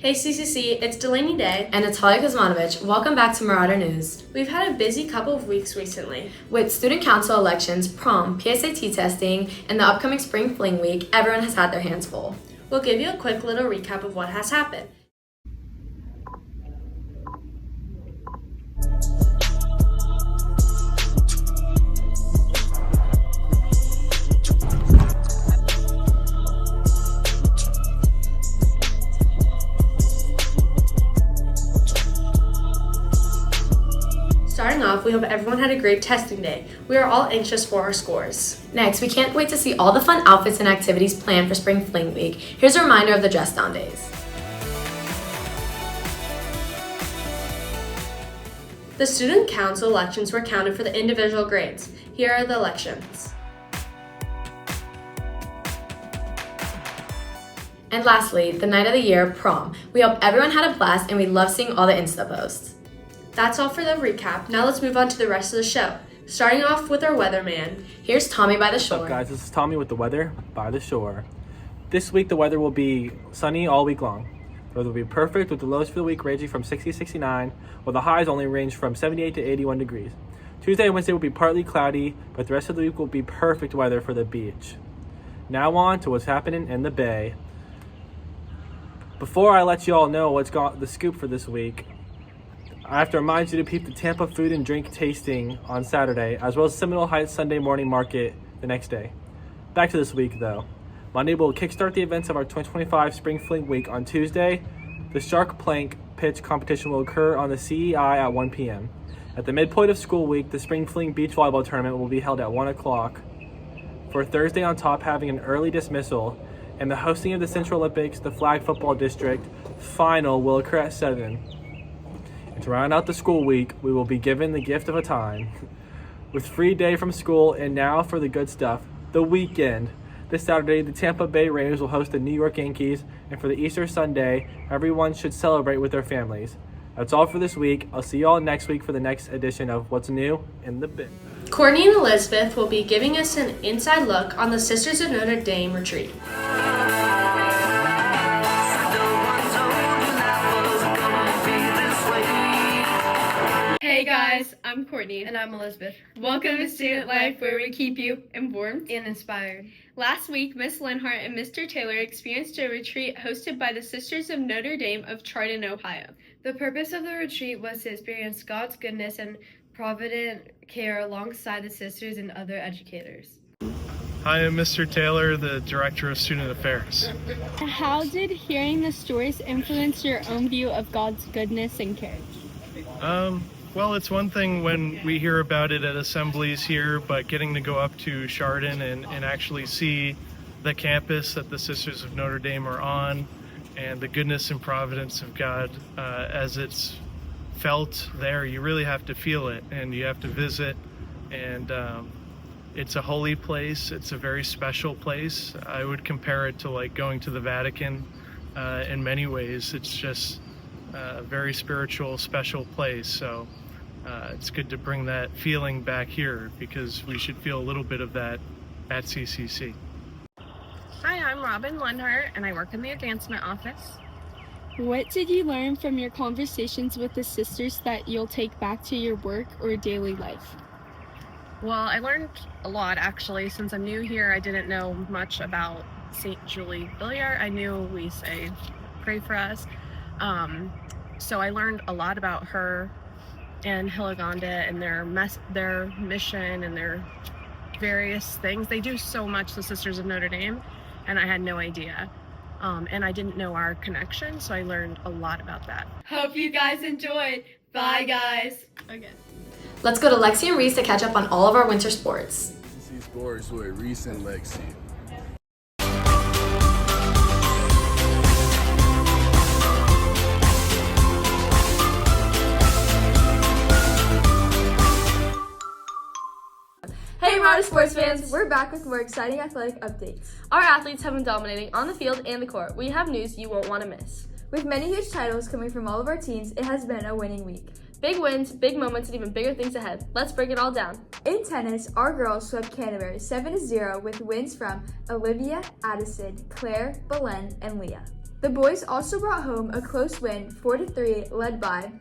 Hey CCC, it's Delaney Day. And it's Holly Kuzmanovich. Welcome back to Marauder News. We've had a busy couple of weeks recently. With student council elections, prom, PSAT testing, and the upcoming spring fling week, everyone has had their hands full. We'll give you a quick little recap of what has happened. Starting off, we hope everyone had a great testing day. We are all anxious for our scores. Next, we can't wait to see all the fun outfits and activities planned for Spring Fling Week. Here's a reminder of the dress down days. The student council elections were counted for the individual grades. Here are the elections. And lastly, the night of the year, prom. We hope everyone had a blast and we love seeing all the Insta posts. That's all for the recap. Now let's move on to the rest of the show. Starting off with our weatherman. Here's Tommy by the shore. What's up, guys? This is Tommy with the weather by the shore. This week, the weather will be sunny all week long. The weather will be perfect with the lows for the week ranging from 60 to 69, while the highs only range from 78 to 81 degrees. Tuesday and Wednesday will be partly cloudy, but the rest of the week will be perfect weather for the beach. Now on to what's happening in the Bay. Before I let you all know what's got the scoop for this week, I have to remind you to peep the Tampa food and drink tasting on Saturday, as well as Seminole Heights Sunday morning market the next day. Back to this week, though. Monday will kickstart the events of our 2025 Spring Fling Week on Tuesday. The Shark Plank pitch competition will occur on the CEI at 1 p.m. At the midpoint of school week, the Spring Fling Beach Volleyball Tournament will be held at 1 o'clock. For Thursday on top, having an early dismissal, and the hosting of the Central Olympics, the Flag Football District final will occur at 7. To round out the school week, we will be given the gift of a time. With free day from school, and now for the good stuff, the weekend. This Saturday, the Tampa Bay Raiders will host the New York Yankees, and for the Easter Sunday, everyone should celebrate with their families. That's all for this week. I'll see you all next week for the next edition of What's New in the Bin. Courtney and Elizabeth will be giving us an inside look on the Sisters of Notre Dame retreat. Hey guys, I'm Courtney. And I'm Elizabeth. Welcome to Student Life, where we keep you informed And inspired. Last week, Miss Lenhart and Mr. Taylor experienced a retreat hosted by the Sisters of Notre Dame of Chardon, Ohio. The purpose of the retreat was to experience God's goodness and provident care alongside the sisters and other educators. Hi, I'm Mr. Taylor, the Director of Student Affairs. How did hearing the stories influence your own view of God's goodness and care? Well, it's one thing when we hear about it at assemblies here, but getting to go up to Chardon and actually see the campus that the Sisters of Notre Dame are on, and the goodness and providence of God as it's felt there, you really have to feel it, and you have to visit, and it's a holy place. It's a very special place. I would compare it to like going to the Vatican in many ways. It's just a very spiritual, special place. So it's good to bring that feeling back here, because we should feel a little bit of that at CCC. Hi, I'm Robin Lenhart, and I work in the advancement office. What did you learn from your conversations with the sisters that you'll take back to your work or daily life? Well, I learned a lot, actually. Since I'm new here, I didn't know much about St. Julie Billiard. I knew we say, pray for us. So I learned a lot about her and Hilaganda and their mission and their various things. They do so much, the Sisters of Notre Dame, and I had no idea. And I didn't know our connection, so I learned a lot about that. Hope you guys enjoyed. Bye, guys. Okay. Let's go to Lexi and Reese to catch up on all of our winter sports. CC Sports with Reese and Lexi. Hey Marauder sports fans, we're back with more exciting athletic updates. Our athletes have been dominating on the field and the court. We have news you won't want to miss. With many huge titles coming from all of our teams, it has been a winning week. Big wins, big moments, and even bigger things ahead. Let's break it all down. In tennis, our girls swept Canterbury 7-0 with wins from Olivia, Addison, Claire, Belen, and Leah. The boys also brought home a close win, 4-3, led by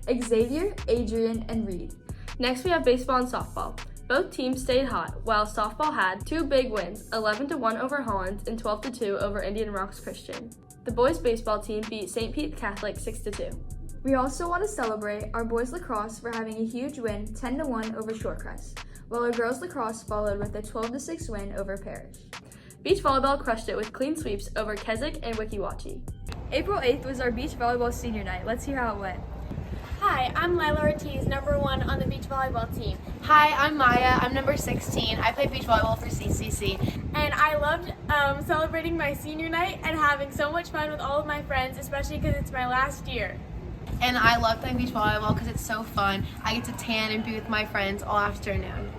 Xavier, Adrian, and Reed. Next, we have baseball and softball. Both teams stayed hot, while softball had two big wins, 11-1 over Holland and 12-2 over Indian Rocks Christian. The boys' baseball team beat St. Pete Catholic 6-2. We also want to celebrate our boys lacrosse for having a huge win, 10-1 over Shorecrest, while our girls lacrosse followed with a 12-6 win over Parrish. Beach volleyball crushed it with clean sweeps over Keswick and Weeki Wachee. April 8th was our beach volleyball senior night. Let's hear how it went. Hi, I'm Lila Ortiz, number 1 on the beach volleyball team. Hi, I'm Maya. I'm number 16. I play beach volleyball for CCC. And I loved celebrating my senior night and having so much fun with all of my friends, especially because it's my last year. And I love playing beach volleyball because it's so fun. I get to tan and be with my friends all afternoon.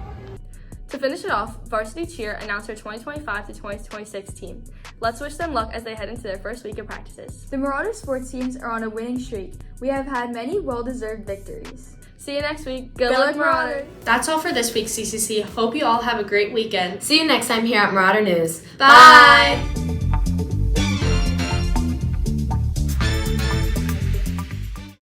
To finish it off, Varsity Cheer announced their 2025 to 2026 team. Let's wish them luck as they head into their first week of practices. The Marauder sports teams are on a winning streak. We have had many well-deserved victories. See you next week. Good luck, Marauder! That's all for this week's CCC. Hope you all have a great weekend. See you next time here at Marauder News. Bye.